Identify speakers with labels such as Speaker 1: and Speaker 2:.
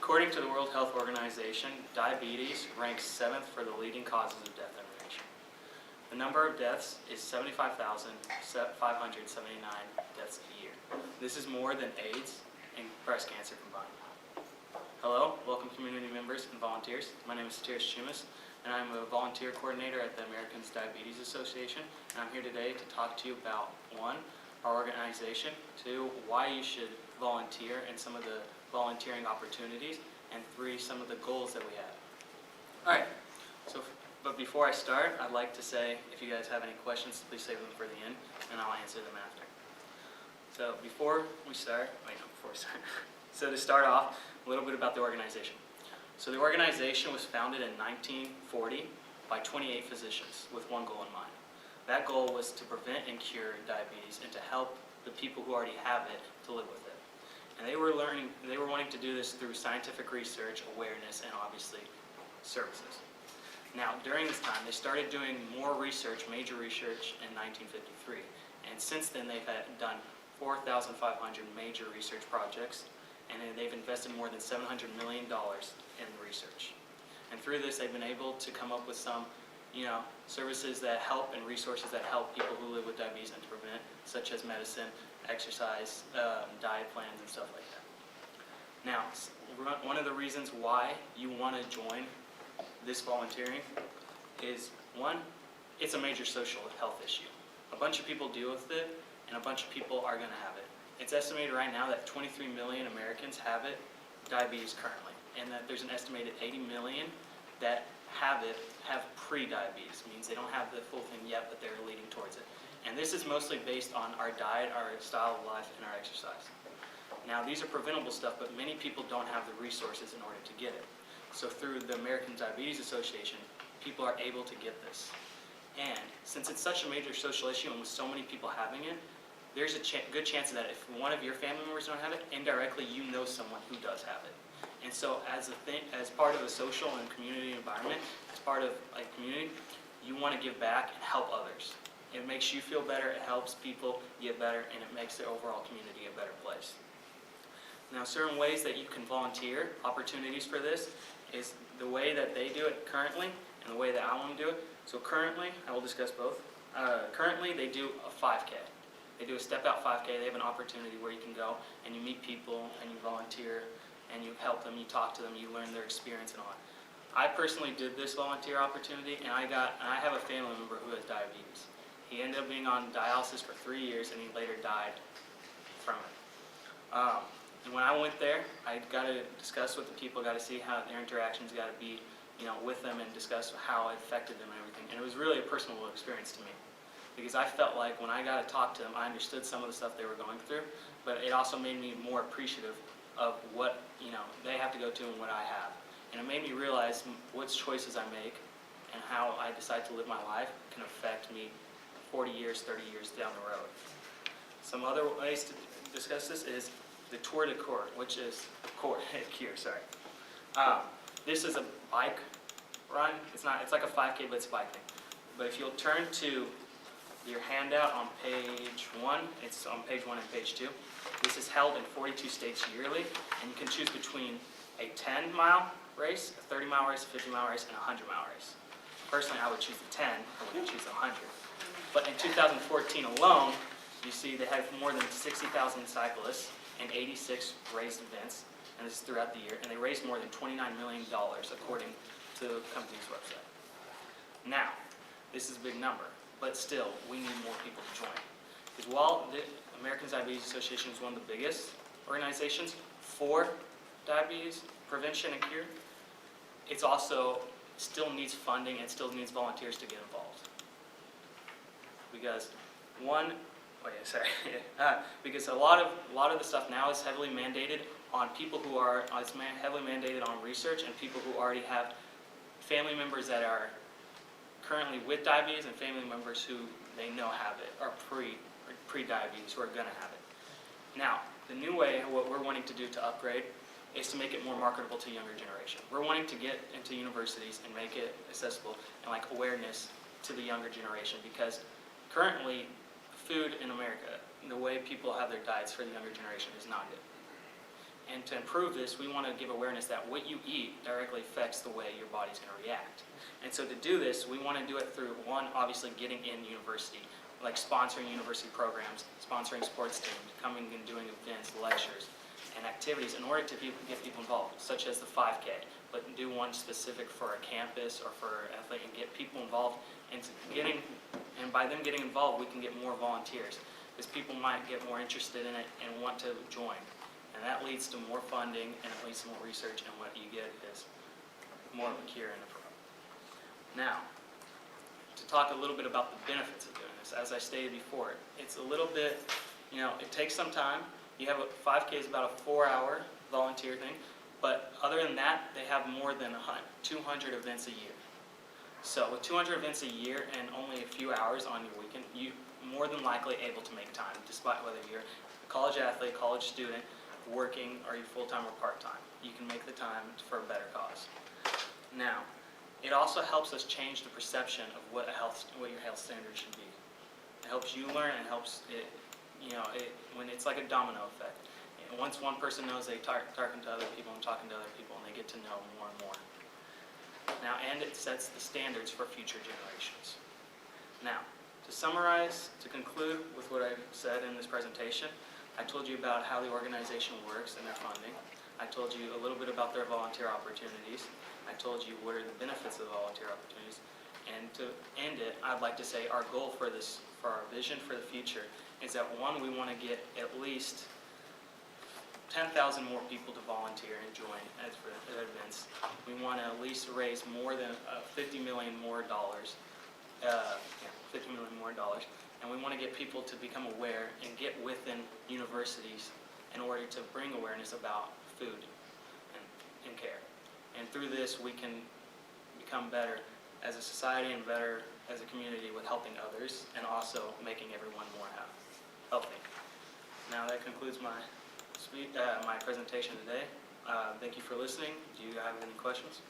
Speaker 1: According to the World Health Organization, diabetes ranks 7th for the leading causes of death in the nation. The number of deaths is 75,579 deaths a year. This is more than AIDS and breast cancer combined. Hello, welcome community members and volunteers. My name is Sotiris, and I'm a volunteer coordinator at the American Diabetes Association. And I'm here today to talk to you about 1, our organization, 2, why you should volunteer and some of the volunteering opportunities, and 3, some of the goals that we have. Alright, but before I start, I'd like to say, if you guys have any questions, please save them for the end, and I'll answer them after. So to start off, a little bit about the organization. So the organization was founded in 1940 by 28 physicians with one goal in mind. That goal was to prevent and cure diabetes and to help the people who already have it to live with it. And they were wanting to do this through scientific research, awareness, and obviously services. Now, during this time, they started doing more research, major research, in 1953. And since then, they've done 4,500 major research projects, and they've invested more than $700 million in research. And through this, they've been able to come up with some, services that help and resources that help people who live with diabetes and to prevent, such as medicine, exercise, diet plans, and stuff like that. Now, one of the reasons why you want to join this volunteering is, 1, it's a major social health issue. A bunch of people deal with it, and a bunch of people are going to have it. It's estimated right now that 23 million Americans have diabetes currently, and that there's an estimated 80 million that have pre-diabetes. Means they don't have the full thing yet, but they're leading towards it. And this is mostly based on our diet, our style of life, and our exercise. Now, these are preventable stuff, but many people don't have the resources in order to get it. So through the American Diabetes Association, people are able to get this. And since it's such a major social issue and with so many people having it, there's a good chance that if one of your family members don't have it, indirectly you know someone who does have it. And so as part of a social and community environment, as part of a community, you want to give back and help others. It makes you feel better, it helps people get better, and it makes the overall community a better place. Now, certain ways that you can volunteer, opportunities for this, is the way that they do it currently and the way that I want to do it. So currently, I will discuss both. Currently, they do a 5K. They do a step-out 5K. They have an opportunity where you can go and you meet people and you volunteer and you help them, you talk to them, you learn their experience and all that. I personally did this volunteer opportunity, and I have a family member who has diabetes. He ended up being on dialysis for 3 years, and he later died from it. And when I went there, I got to discuss with the people, got to see how their interactions got to be, with them and discuss how it affected them and everything. And it was really a personal experience to me, because I felt like when I got to talk to them, I understood some of the stuff they were going through, but it also made me more appreciative of what they have to go to and what I have. And it made me realize what choices I make and how I decide to live my life can affect me 40 years, 30 years down the road. Some other ways to discuss this is the Tour de Cure, which is Cure. This is a bike run. It's like a 5K, but it's a bike thing. But if you'll turn to your handout on page 1, it's on page 1 and page 2. This is held in 42 states yearly, and you can choose between a 10-mile race, a 30-mile race, a 50-mile race, and a 100-mile race. Personally, I would choose the 10. I wouldn't choose the 100. But in 2014 alone, you see they have more than 60,000 cyclists and 86 race events, and this is throughout the year, and they raised more than $29 million according to the company's website. Now, this is a big number, but still, we need more people to join. Because while the American Diabetes Association is one of the biggest organizations for diabetes prevention and cure, it's also still needs funding and still needs volunteers to get involved. Because because a lot of the stuff now is heavily mandated on people who are heavily mandated on research and people who already have family members that are currently with diabetes and family members who they know have it or pre-diabetes who are going to have it. Now, the new way, what we're wanting to do to upgrade is to make it more marketable to younger generation. We're wanting to get into universities and make it accessible and like awareness to the younger generation, because currently food in America, the way people have their diets for the younger generation is not good. And to improve this, we want to give awareness that what you eat directly affects the way your body's going to react. And so to do this, we want to do it through, one, obviously getting in university, like sponsoring university programs, sponsoring sports teams, coming and doing events, lectures, and activities in order to get people involved, such as the 5K, but do one specific for a campus or for an athlete and get people involved. And by them getting involved, we can get more volunteers, because people might get more interested in it and want to join. And that leads to more funding, and it leads to more research, and what you get is more of a cure and a pro. Now, to talk a little bit about the benefits of doing this, as I stated before, it's a little bit, it takes some time. You have 5K is about a 4-hour volunteer thing, but other than that, they have more than 200 events a year. So with 200 events a year and only a few hours on your weekend, you're more than likely able to make time, despite whether you're a college athlete, college student, working, or you're full-time or part-time. You can make the time for a better cause. Now, it also helps us change the perception of what your health standards should be. It helps you learn, and helps it, when it's like a domino effect. And once one person knows, they talking to other people and talking to other people, and they get to know more and more. Now, and it sets the standards for future generations. Now, to summarize, to conclude with what I said in this presentation, I told you about how the organization works and their funding. I told you a little bit about their volunteer opportunities. I told you what are the benefits of the volunteer opportunities. And to end it, I'd like to say our goal for our vision for the future is that, one, we want to get at least 10,000 more people to volunteer and join at events. We want to at least raise more than $50 million more. And we want to get people to become aware and get within universities in order to bring awareness about food and care. And through this, we can become better as a society and better as a community with helping others and also making everyone more healthy. Now that concludes my presentation today. Thank you for listening. Do you have any questions?